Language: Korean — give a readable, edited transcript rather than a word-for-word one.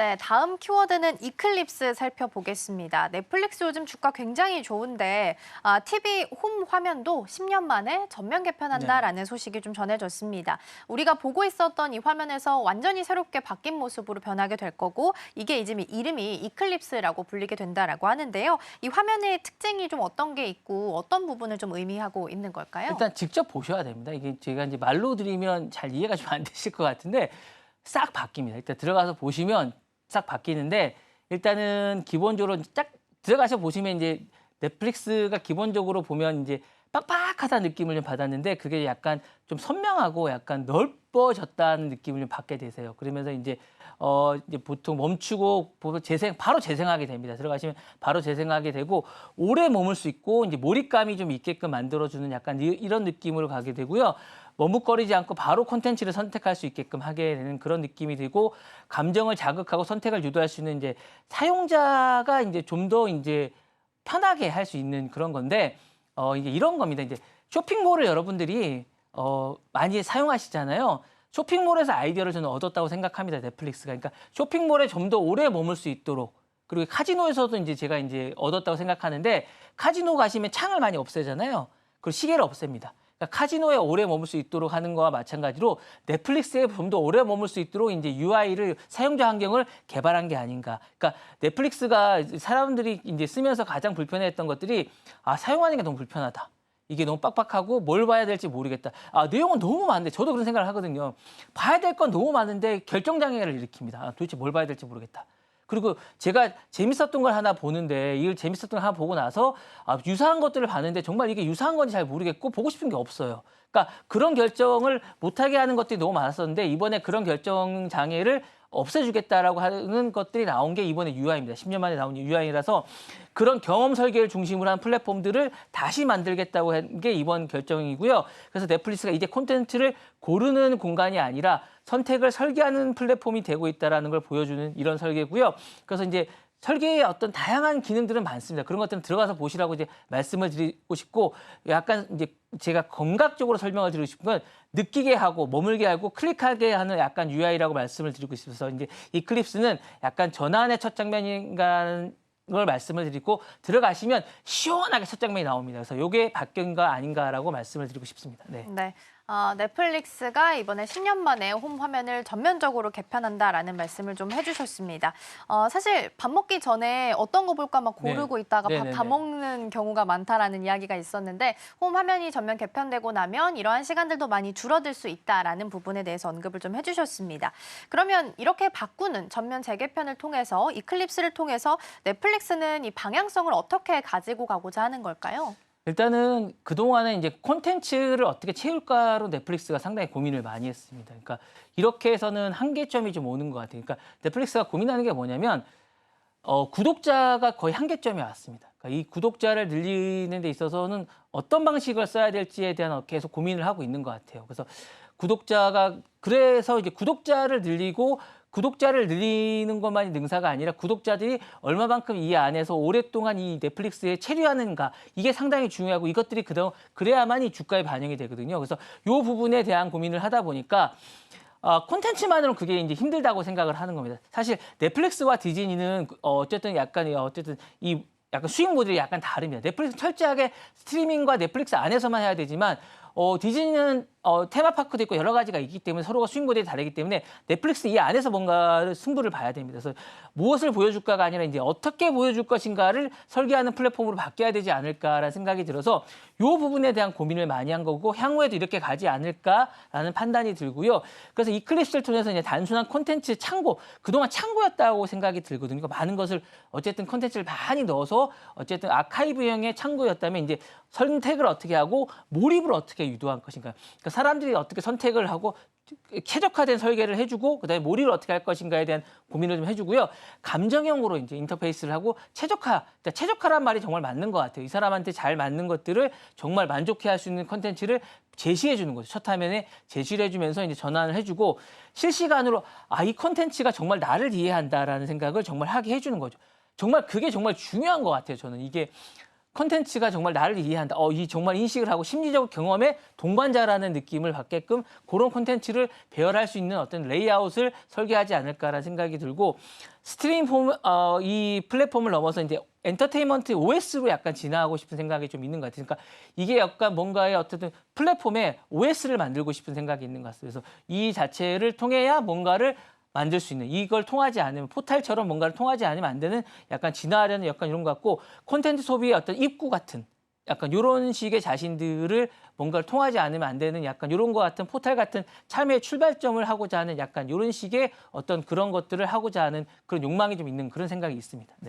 네, 다음 키워드는 이클립스 살펴보겠습니다. 넷플릭스 요즘 주가 굉장히 좋은데 TV 홈 화면도 10년 만에 전면 개편한다라는 소식이 좀 전해졌습니다. 우리가 보고 있었던 이 화면에서 완전히 새롭게 바뀐 모습으로 변하게 될 거고 이게 이름이 이클립스라고 불리게 된다라고 하는데요. 이 화면의 특징이 좀 어떤 게 있고 어떤 부분을 좀 의미하고 있는 걸까요? 일단 직접 보셔야 됩니다. 이게 제가 이제 말로 드리면 잘 이해가 좀 안 되실 것 같은데 싹 바뀝니다. 일단 들어가서 보시면 싹 바뀌는데 일단은 기본적으로 딱 들어가서 보시면 이제 넷플릭스가 기본적으로 보면 이제 빡빡하다는 느낌을 좀 받았는데 그게 약간 좀 선명하고 약간 넓어졌다는 느낌을 좀 받게 되세요. 그러면서 이제 보통 멈추고 바로 재생하게 됩니다. 들어가시면 바로 재생하게 되고 오래 머물 수 있고 이제 몰입감이 좀 있게끔 만들어주는 약간 이런 느낌으로 가게 되고요. 머뭇거리지 않고 바로 콘텐츠를 선택할 수 있게끔 하게 되는 그런 느낌이 들고 감정을 자극하고 선택을 유도할 수 있는 이제 사용자가 이제 좀 더 이제 편하게 할 수 있는 그런 건데 이게 이런 겁니다. 이제 쇼핑몰을 여러분들이 많이 사용하시잖아요. 쇼핑몰에서 아이디어를 저는 얻었다고 생각합니다. 넷플릭스가. 그러니까 쇼핑몰에 좀 더 오래 머물 수 있도록 그리고 카지노에서도 이제 제가 이제 얻었다고 생각하는데 카지노 가시면 창을 많이 없애잖아요. 그리고 시계를 없앱니다. 그러니까 카지노에 오래 머물 수 있도록 하는 거와 마찬가지로 넷플릭스에 좀 더 오래 머물 수 있도록 이제 UI를 사용자 환경을 개발한 게 아닌가. 그러니까 넷플릭스가 사람들이 이제 쓰면서 가장 불편해했던 것들이 사용하는 게 너무 불편하다. 이게 너무 빡빡하고 뭘 봐야 될지 모르겠다. 내용은 너무 많은데 저도 그런 생각을 하거든요. 봐야 될 건 너무 많은데 결정장애를 일으킵니다. 도대체 뭘 봐야 될지 모르겠다. 그리고 제가 재밌었던 걸 하나 보는데 이걸 재밌었던 걸 하나 보고 나서 유사한 것들을 봤는데 정말 이게 유사한 건지 잘 모르겠고 보고 싶은 게 없어요. 그러니까 그런 결정을 못하게 하는 것들이 너무 많았었는데 이번에 그런 결정 장애를 없애주겠다라고 하는 것들이 나온 게 이번에 UI입니다. 10년 만에 나온 UI라서 그런 경험 설계를 중심으로 한 플랫폼들을 다시 만들겠다고 한 게 이번 결정이고요. 그래서 넷플릭스가 이제 콘텐츠를 고르는 공간이 아니라 선택을 설계하는 플랫폼이 되고 있다는 걸 보여주는 이런 설계고요. 그래서 이제 설계의 어떤 다양한 기능들은 많습니다. 그런 것들은 들어가서 보시라고 이제 말씀을 드리고 싶고 약간 이제 제가 감각적으로 설명을 드리고 싶은 건 느끼게 하고 머물게 하고 클릭하게 하는 약간 UI라고 말씀을 드리고 싶어서 이제 이클립스는 약간 전환의 첫 장면인가 걸 말씀을 드리고 들어가시면 시원하게 첫 장면이 나옵니다. 그래서 이게 바뀐 거 아닌가라고 말씀을 드리고 싶습니다. 네. 네. 넷플릭스가 이번에 10년 만에 홈 화면을 전면적으로 개편한다라는 말씀을 좀 해주셨습니다. 사실 밥 먹기 전에 어떤 거 볼까 막 고르고 있다가 밥 다 먹는 경우가 많다라는 이야기가 있었는데 홈 화면이 전면 개편되고 나면 이러한 시간들도 많이 줄어들 수 있다라는 부분에 대해서 언급을 좀 해주셨습니다. 그러면 이렇게 바꾸는 전면 재개편을 통해서 이클립스를 통해서 넷플릭스는 이 방향성을 어떻게 가지고 가고자 하는 걸까요? 일단은 그동안에 이제 콘텐츠를 어떻게 채울까로 넷플릭스가 상당히 고민을 많이 했습니다. 그러니까 이렇게 해서는 한계점이 좀 오는 것 같아요. 그러니까 넷플릭스가 고민하는 게 뭐냐면 구독자가 거의 한계점에 왔습니다. 그러니까 이 구독자를 늘리는 데 있어서는 어떤 방식을 써야 될지에 대한 계속 고민을 하고 있는 것 같아요. 그래서 이제 구독자를 늘리는 것만이 능사가 아니라 구독자들이 얼마만큼 이 안에서 오랫동안 이 넷플릭스에 체류하는가 이게 상당히 중요하고 이것들이 그래야만이 주가에 반영이 되거든요. 그래서 이 부분에 대한 고민을 하다 보니까 콘텐츠만으로는 그게 이제 힘들다고 생각을 하는 겁니다. 사실 넷플릭스와 디즈니는 어쨌든 이 약간 수익 모델이 약간 다릅니다. 넷플릭스 철저하게 스트리밍과 넷플릭스 안에서만 해야 되지만 디즈니는 테마파크도 있고 여러 가지가 있기 때문에 서로가 수익 모델이 다르기 때문에 넷플릭스 이 안에서 뭔가 승부를 봐야 됩니다. 그래서 무엇을 보여줄까가 아니라 이제 어떻게 보여줄 것인가를 설계하는 플랫폼으로 바뀌어야 되지 않을까라는 생각이 들어서 이 부분에 대한 고민을 많이 한 거고 향후에도 이렇게 가지 않을까라는 판단이 들고요. 그래서 이클립스를 통해서 이제 단순한 콘텐츠 창고, 그동안 창고였다고 생각이 들거든요. 많은 것을 어쨌든 콘텐츠를 많이 넣어서 어쨌든 아카이브형의 창고였다면 이제 선택을 어떻게 하고 몰입을 어떻게 유도할 것인가. 그러니까 사람들이 어떻게 선택을 하고 최적화된 설계를 해주고 그다음에 몰입을 어떻게 할 것인가에 대한 고민을 좀 해주고요. 감정형으로 이제 인터페이스를 하고 그러니까 최적화란 말이 정말 맞는 것 같아요. 이 사람한테 잘 맞는 것들을 정말 만족해할 수 있는 콘텐츠를 제시해 주는 거죠. 첫 화면에 제시를 해주면서 이제 전환을 해주고 실시간으로 이 콘텐츠가 정말 나를 이해한다라는 생각을 정말 하게 해주는 거죠. 정말 그게 정말 중요한 것 같아요. 저는 이게 콘텐츠가 정말 나를 이해한다. 이 정말 인식을 하고 심리적 경험의 동반자라는 느낌을 받게끔 그런 콘텐츠를 배열할 수 있는 어떤 레이아웃을 설계하지 않을까라는 생각이 들고 이 플랫폼을 넘어서 이제 엔터테인먼트 OS로 약간 진화하고 싶은 생각이 좀 있는 것 같아요. 그러니까 이게 약간 뭔가의 어떤 플랫폼에 OS를 만들고 싶은 생각이 있는 것 같아요. 그래서 이 자체를 통해야 뭔가를 만들 수 있는 이걸 통하지 않으면 포탈처럼 뭔가를 통하지 않으면 안 되는 약간 진화하려는 약간 이런 것 같고 콘텐츠 소비의 어떤 입구 같은 약간 이런 식의 자신들을 뭔가를 통하지 않으면 안 되는 약간 이런 것 같은 포탈 같은 참여의 출발점을 하고자 하는 약간 이런 식의 어떤 그런 것들을 하고자 하는 그런 욕망이 좀 있는 그런 생각이 있습니다. 네.